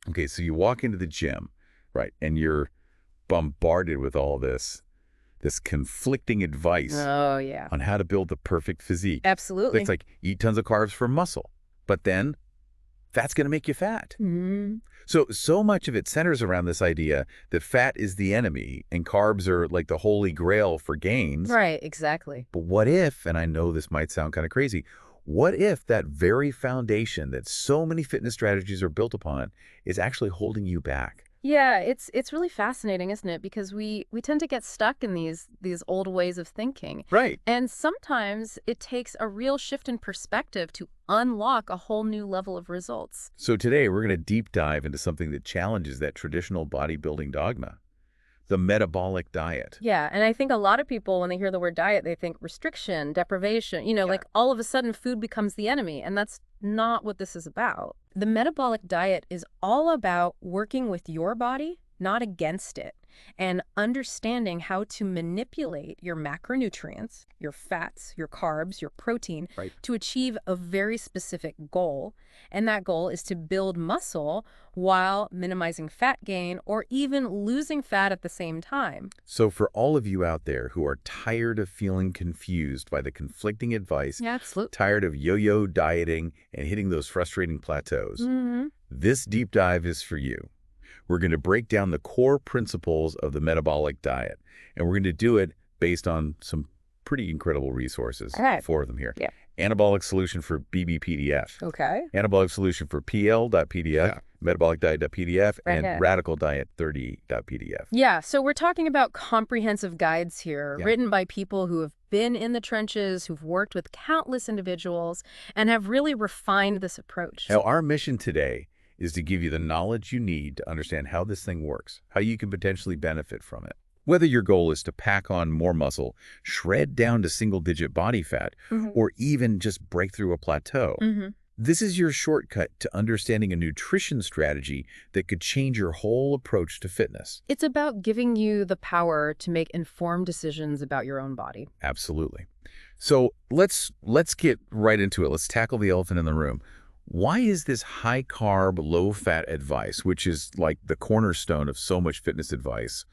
Okay, so you walk into the gym, right, and you're bombarded with all this conflicting advice Oh, yeah. on how to build the perfect physique. It's Absolutely. like, eat tons of carbs for muscle, but then fat's going to make you fat. Mhm. So much of it centers around this idea that fat is the enemy and carbs are like the holy grail for gains. Right, exactly. But what if, and I know this might sound kind of crazy, what if that very foundation that so many fitness strategies are built upon is actually holding you back? Yeah, it's really fascinating, isn't it? Because we tend to get stuck in these old ways of thinking. Right. And sometimes it takes a real shift in perspective to unlock a whole new level of results. So today we're going to deep dive into something that challenges that traditional bodybuilding dogma, the metabolic diet. Yeah, and I think a lot of people, when they hear the word diet, they think restriction, deprivation, Yeah. like all of a sudden food becomes the enemy, and that's not what this is about. The metabolic diet is all about working with your body, not against it, and understanding how to manipulate your macronutrients, your fats, your carbs, your protein, Right. to achieve a very specific goal. And that goal is to build muscle while minimizing fat gain or even losing fat at the same time. So for all of you out there who are tired of feeling confused by the conflicting advice, Yeah, absolutely. tired of yo-yo dieting and hitting those frustrating plateaus, this deep dive is for you. We're going to break down the core principles of the metabolic diet, and we're going to do it based on some pretty incredible resources. All right. 4 of them here. Yeah. Anabolic solution for BBPDF, Okay. anabolic solution for PL.PDF, metabolicdiet.pdf, Right and ahead. radicaldiet30.pdf. Yeah, so we're talking about comprehensive guides here, Yeah. written by people who have been in the trenches, who've worked with countless individuals, and have really refined this approach. Now, our mission today is to give you the knowledge you need to understand how this thing works, how you can potentially benefit from it. Whether your goal is to pack on more muscle, shred down to single-digit body fat, Mhm. or even just break through a plateau, Mhm. this is your shortcut to understanding a nutrition strategy that could change your whole approach to fitness. It's about giving you the power to make informed decisions about your own body. Absolutely. So let's get right into it. Let's tackle the elephant in the room. Why is this high-carb, low-fat advice, which is like the cornerstone of so much fitness advice,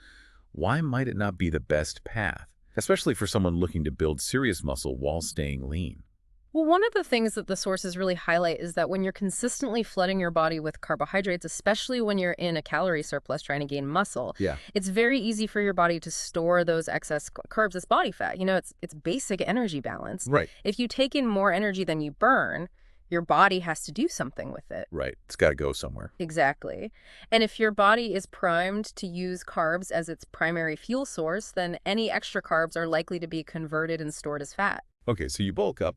why might it not be the best path, especially for someone looking to build serious muscle while staying lean? Well, one of the things that the sources really highlight is that when you're consistently flooding your body with carbohydrates, especially when you're in a calorie surplus trying to gain muscle, Yeah. it's very easy for your body to store those excess carbs as body fat. It's basic energy balance. Right. If you take in more energy than you burn, your body has to do something with it. Right. It's got to go somewhere. Exactly. And if your body is primed to use carbs as its primary fuel source, then any extra carbs are likely to be converted and stored as fat. Okay, so you bulk up,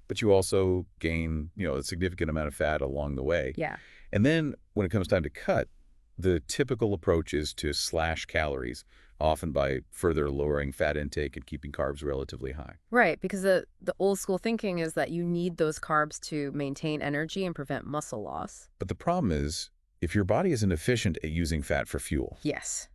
but you also gain, a significant amount of fat along the way. Yeah. And then when it comes time to cut, the typical approach is to slash calories, often by further lowering fat intake and keeping carbs relatively high. Right, because the old school thinking is that you need those carbs to maintain energy and prevent muscle loss. But the problem is, if your body isn't efficient at using fat for fuel. Yes.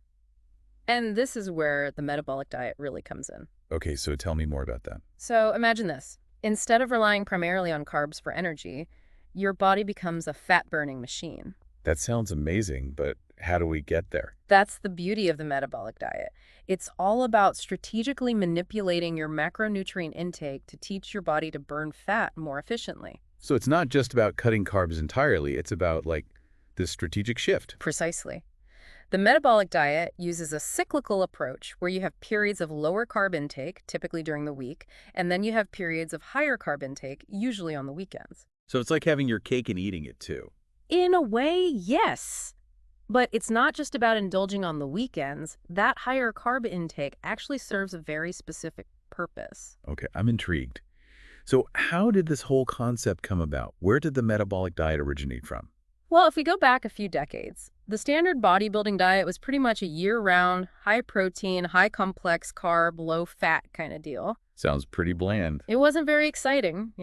And this is where the metabolic diet really comes in. Okay, so tell me more about that. So imagine this. Instead of relying primarily on carbs for energy, your body becomes a fat-burning machine. That sounds amazing, but how do we get there? That's the beauty of the metabolic diet. It's all about strategically manipulating your macronutrient intake to teach your body to burn fat more efficiently. So it's not just about cutting carbs entirely, it's about this strategic shift. Precisely. The metabolic diet uses a cyclical approach where you have periods of lower carb intake, typically during the week, and then you have periods of higher carb intake, usually on the weekends. So it's like having your cake and eating it too. In a way, yes. But it's not just about indulging on the weekends. That higher carb intake actually serves a very specific purpose. Okay, I'm intrigued. So how did this whole concept come about? Where did the metabolic diet originate from? Well, if we go back a few decades, the standard bodybuilding diet was pretty much a year-round, high-protein, high-complex carb, low-fat kind of deal. Sounds pretty bland. It wasn't very exciting.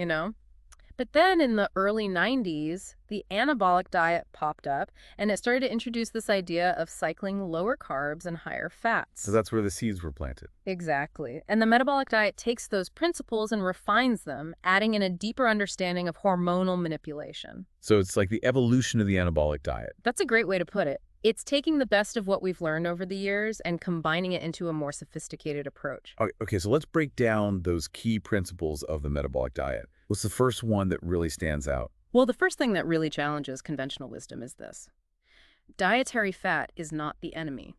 But then in the early 90s, the anabolic diet popped up, and it started to introduce this idea of cycling lower carbs and higher So fats. that's where the seeds were planted. Exactly. And the metabolic diet takes those principles and refines them, adding in a deeper understanding of hormonal manipulation. So it's like the evolution of the anabolic diet. That's a great way to put it. It's taking the best of what we've learned over the years and combining it into a more sophisticated approach. Okay, so let's break down those key principles of the metabolic diet. What's the first one that really stands out? Well, the first thing that really challenges conventional wisdom is this: dietary fat is not the enemy.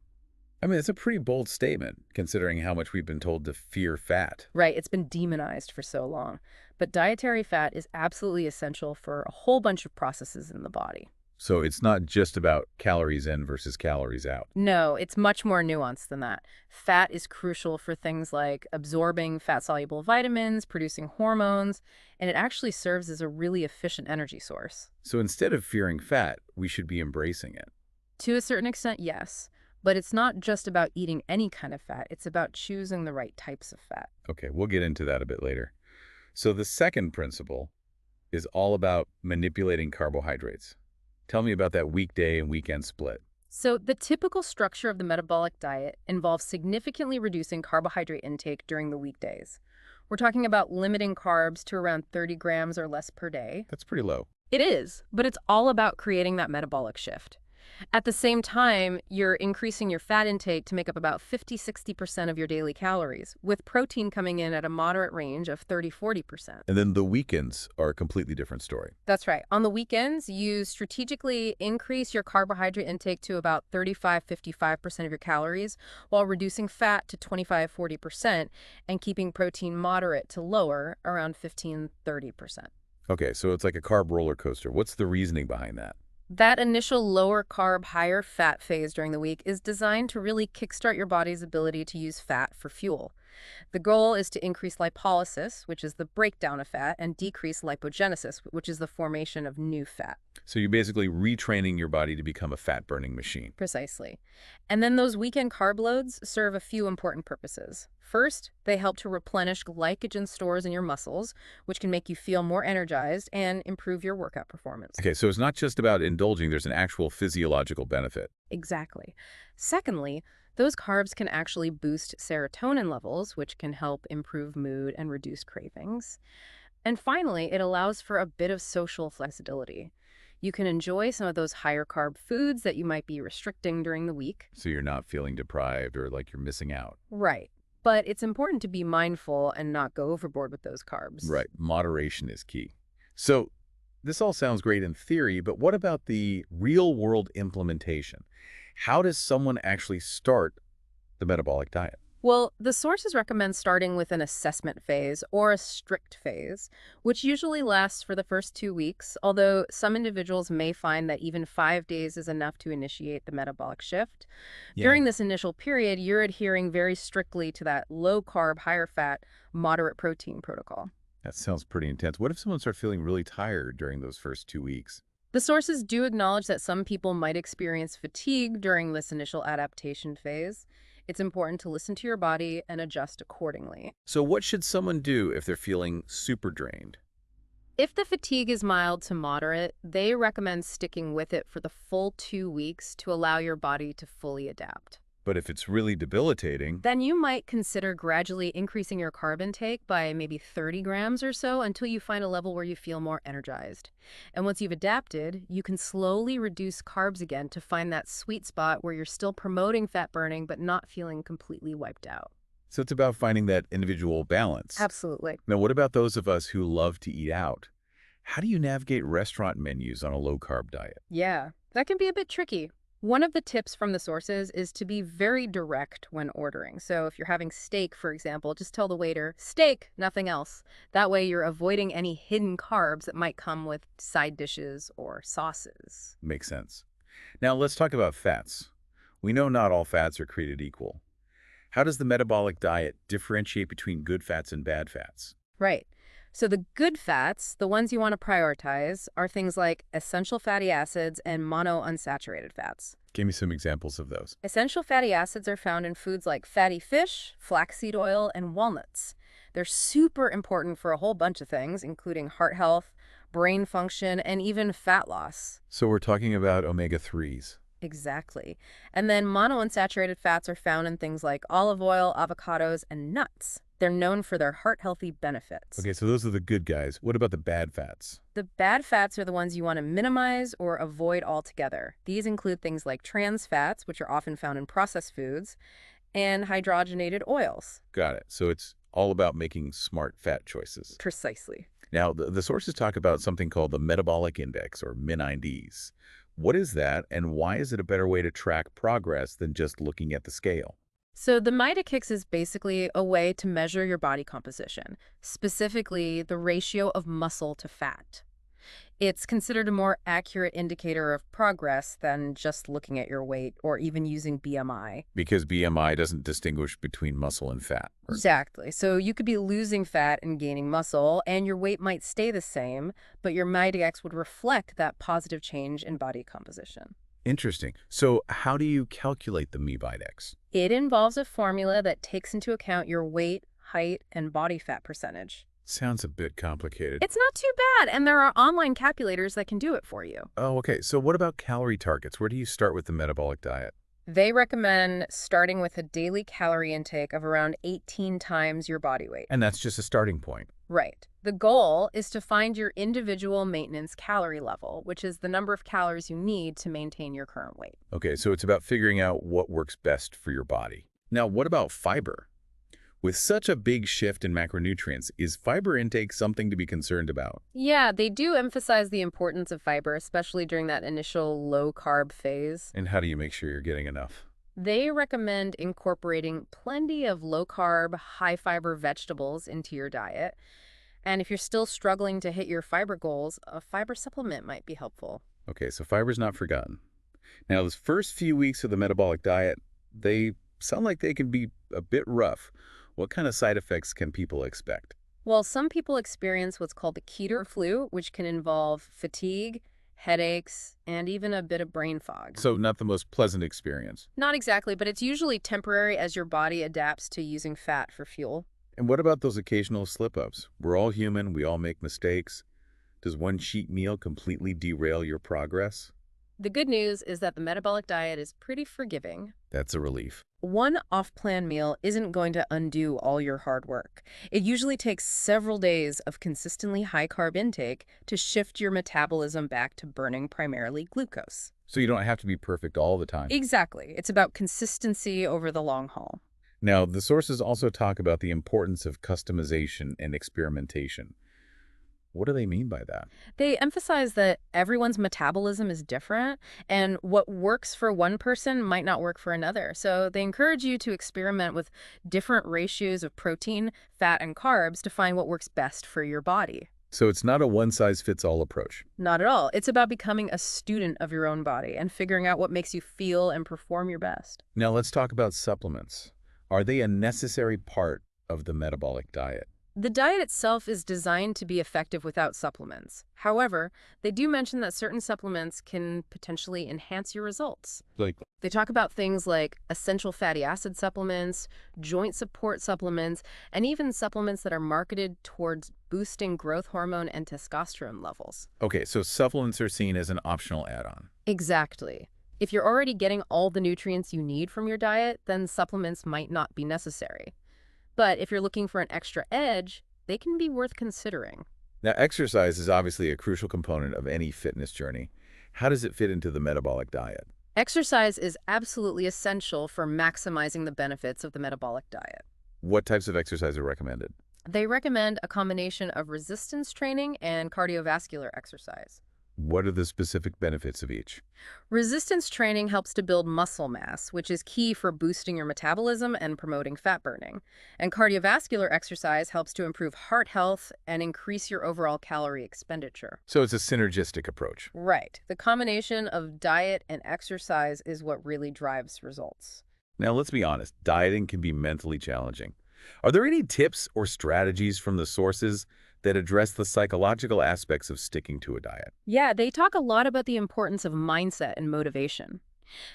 I mean, it's a pretty bold statement, considering how much we've been told to fear fat. Right, it's been demonized for so long. But dietary fat is absolutely essential for a whole bunch of processes in the body. So it's not just about calories in versus calories out. No, it's much more nuanced than that. Fat is crucial for things like absorbing fat-soluble vitamins, producing hormones, and it actually serves as a really efficient energy source. So instead of fearing fat, we should be embracing it. To a certain extent, yes. But it's not just about eating any kind of fat. It's about choosing the right types of fat. Okay, we'll get into that a bit later. So the second principle is all about manipulating carbohydrates. Tell me about that weekday and weekend split. So the typical structure of the metabolic diet involves significantly reducing carbohydrate intake during the weekdays. We're talking about limiting carbs to around 30 grams or less per day. That's pretty low. It is, but it's all about creating that metabolic shift. At the same time, you're increasing your fat intake to make up about 50–60% of your daily calories, with protein coming in at a moderate range of 30–40%. And then the weekends are a completely different story. That's right. On the weekends, you strategically increase your carbohydrate intake to about 35–55% of your calories, while reducing fat to 25–40% and keeping protein moderate to lower, around 15–30%. Okay, so it's like a carb roller coaster. What's the reasoning behind that? That initial lower carb, higher fat phase during the week is designed to really kickstart your body's ability to use fat for fuel. The goal is to increase lipolysis, which is the breakdown of fat, and decrease lipogenesis, which is the formation of new fat. So you're basically retraining your body to become a fat-burning machine. Precisely. And then those weekend carb loads serve a few important purposes. First, they help to replenish glycogen stores in your muscles, which can make you feel more energized and improve your workout performance. Okay, so it's not just about indulging, there's an actual physiological benefit. Exactly. Secondly, those carbs can actually boost serotonin levels, which can help improve mood and reduce cravings. And finally, it allows for a bit of social flexibility. You can enjoy some of those higher carb foods that you might be restricting during the week. So you're not feeling deprived or like you're missing out. Right. But it's important to be mindful and not go overboard with those carbs. Right, moderation is key. So this all sounds great in theory, but what about the real-world implementation? How does someone actually start the metabolic diet? Well, the sources recommend starting with an assessment phase or a strict phase, which usually lasts for the first 2 weeks, although some individuals may find that even 5 days is enough to initiate the metabolic shift. Yeah, During this initial period, you're adhering very strictly to that low carb, higher fat, moderate protein protocol. that sounds pretty intense. What if someone starts feeling really tired during those first 2 weeks? The sources do acknowledge that some people might experience fatigue during this initial adaptation phase. It's important to listen to your body and adjust accordingly. So what should someone do if they're feeling super drained? If the fatigue is mild to moderate, they recommend sticking with it for the full 2 weeks to allow your body to fully adapt. But if it's really debilitating, Then you might consider gradually increasing your carb intake by maybe 30 grams or so until you find a level where you feel more energized. And once you've adapted, you can slowly reduce carbs again to find that sweet spot where you're still promoting fat burning but not feeling completely wiped out. so it's about finding that individual balance. Absolutely. Now, what about those of us who love to eat out? How do you navigate restaurant menus on a low-carb diet? Yeah, that can be a bit tricky. One of the tips from the sources is to be very direct when ordering. So if you're having steak, for example, just tell the waiter, steak, nothing else. That way you're avoiding any hidden carbs that might come with side dishes or sauces. Makes sense. Now, let's talk about fats. We know not all fats are created equal. How does the metabolic diet differentiate between good fats and bad fats? Right. So the good fats, the ones you want to prioritize, are things like essential fatty acids and monounsaturated fats. Give me some examples of those. Essential fatty acids are found in foods like fatty fish, flaxseed oil, and walnuts. They're super important for a whole bunch of things, including heart health, brain function, and even fat loss. So we're talking about omega-3s. Exactly. And then monounsaturated fats are found in things like olive oil, avocados, and nuts. They're known for their heart-healthy benefits. Okay, so those are the good guys. What about the bad fats? The bad fats are the ones you want to minimize or avoid altogether. These include things like trans fats, which are often found in processed foods, and hydrogenated oils. Got it. So it's all about making smart fat choices. Precisely. Now, the sources talk about something called the metabolic index, or MINIDs. What is that, and why is it a better way to track progress than just looking at the scale? So the Midakix is basically a way to measure your body composition, specifically the ratio of muscle to fat. It's considered a more accurate indicator of progress than just looking at your weight or even using BMI. Because BMI doesn't distinguish between muscle and fat. Exactly. So you could be losing fat and gaining muscle, and your weight might stay the same, but your Midakix would reflect that positive change in body composition. Interesting. So how do you calculate the MIBIDEX? It involves a formula that takes into account your weight, height, and body fat percentage. Sounds a bit complicated. It's not too bad, and there are online calculators that can do it for you. Oh, okay. So what about calorie targets? Where do you start with the metabolic diet? They recommend starting with a daily calorie intake of around 18 times your body weight. And that's just a starting point. Right. The goal is to find your individual maintenance calorie level, which is the number of calories you need to maintain your current weight. Okay, so it's about figuring out what works best for your body. Now, what about fiber? With such a big shift in macronutrients, is fiber intake something to be concerned about? Yeah, they do emphasize the importance of fiber, especially during that initial low-carb phase. And how do you make sure you're getting enough? They recommend incorporating plenty of low-carb, high-fiber vegetables into your diet. And if you're still struggling to hit your fiber goals, a fiber supplement might be helpful. Okay, so fiber's not forgotten. Now, those first few weeks of the metabolic diet, they sound like they can be a bit rough. What kind of side effects can people expect? Well, some people experience what's called the keto flu, which can involve fatigue, headaches, and even a bit of brain fog. So not the most pleasant experience. Not exactly, but it's usually temporary as your body adapts to using fat for fuel. And what about those occasional slip-ups? We're all human, we all make mistakes. Does one cheat meal completely derail your progress? The good news is that the metabolic diet is pretty forgiving. That's a relief. One off-plan meal isn't going to undo all your hard work. It usually takes several days of consistently high-carb intake to shift your metabolism back to burning primarily glucose. So you don't have to be perfect all the time. Exactly. It's about consistency over the long haul. Now, the sources also talk about the importance of customization and experimentation. What do they mean by that? They emphasize that everyone's metabolism is different, and what works for one person might not work for another. So they encourage you to experiment with different ratios of protein, fat, and carbs to find what works best for your body. So it's not a one-size-fits-all approach. Not at all. It's about becoming a student of your own body and figuring out what makes you feel and perform your best. Now let's talk about supplements. Are they a necessary part of the metabolic diet? The diet itself is designed to be effective without supplements. However, they do mention that certain supplements can potentially enhance your results. Like, They talk about things like essential fatty acid supplements, joint support supplements, and even supplements that are marketed towards boosting growth hormone and testosterone levels. okay, so supplements are seen as an optional add-on. Exactly. If you're already getting all the nutrients you need from your diet, then supplements might not be necessary. But if you're looking for an extra edge, they can be worth considering. Now, exercise is obviously a crucial component of any fitness journey. How does it fit into the metabolic diet? Exercise is absolutely essential for maximizing the benefits of the metabolic diet. What types of exercise are recommended? They recommend a combination of resistance training and cardiovascular exercise. What are the specific benefits of each? Resistance training helps to build muscle mass, which is key for boosting your metabolism and promoting fat burning. And cardiovascular exercise helps to improve heart health and increase your overall calorie expenditure. So it's a synergistic approach. Right. The combination of diet and exercise is what really drives results. Now, let's be honest, dieting can be mentally challenging. Are there any tips or strategies from the sources that address the psychological aspects of sticking to a diet? Yeah, they talk a lot about the importance of mindset and motivation.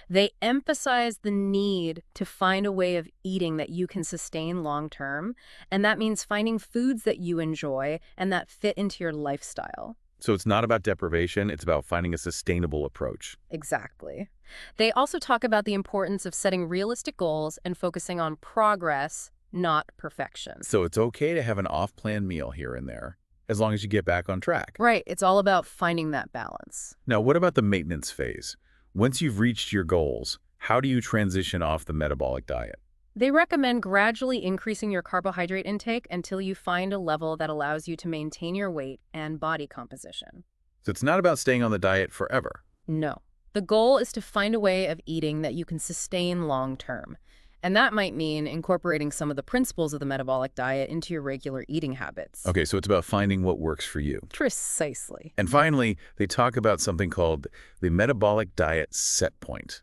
They emphasize the need to find a way of eating that you can sustain long term, and that means finding foods that you enjoy and that fit into your lifestyle. So it's not about deprivation, it's about finding a sustainable approach. Exactly. They also talk about the importance of setting realistic goals and focusing on progress, not perfection. So it's okay to have an off-plan meal here and there, as long as you get back on track. Right, it's all about finding that balance. Now, what about the maintenance phase? Once you've reached your goals, how do you transition off the metabolic diet? They recommend gradually increasing your carbohydrate intake until you find a level that allows you to maintain your weight and body composition. So it's not about staying on the diet forever. No. The goal is to find a way of eating that you can sustain long term. And that might mean incorporating some of the principles of the metabolic diet into your regular eating habits. Okay, so it's about finding what works for you. Precisely. And finally, they talk about something called the metabolic diet set point.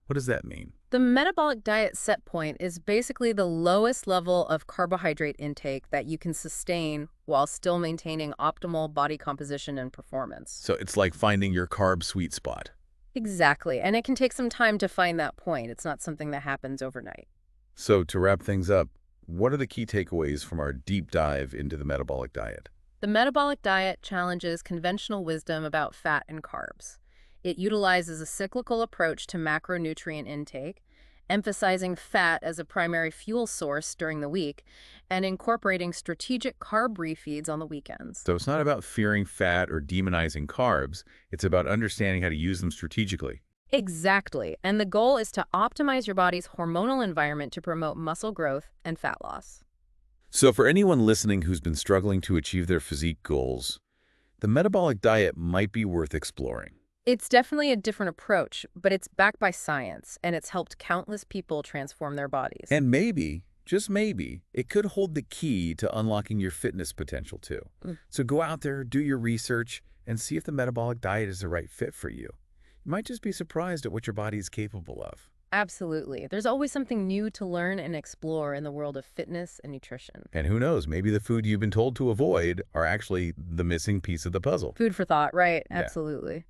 What does that mean? The metabolic diet set point is basically the lowest level of carbohydrate intake that you can sustain while still maintaining optimal body composition and performance. So it's like finding your carb sweet spot. Exactly. And it can take some time to find that point. It's not something that happens overnight. So to wrap things up, what are the key takeaways from our deep dive into the metabolic diet? The metabolic diet challenges conventional wisdom about fat and carbs. It utilizes a cyclical approach to macronutrient intake, emphasizing fat as a primary fuel source during the week, and incorporating strategic carb refeeds on the weekends. So it's not about fearing fat or demonizing carbs. It's about understanding how to use them strategically. Exactly. And the goal is to optimize your body's hormonal environment to promote muscle growth and fat loss. So for anyone listening who's been struggling to achieve their physique goals, the metabolic diet might be worth exploring. It's definitely a different approach, but it's backed by science, and it's helped countless people transform their bodies. And maybe, just maybe, it could hold the key to unlocking your fitness potential too. So go out there, do your research, and see if the metabolic diet is the right fit for you. You might just be surprised at what your body is capable of. Absolutely. There's always something new to learn and explore in the world of fitness and nutrition. And who knows, maybe the food you've been told to avoid are actually the missing piece of the puzzle. Food for thought, right? Yeah. Absolutely.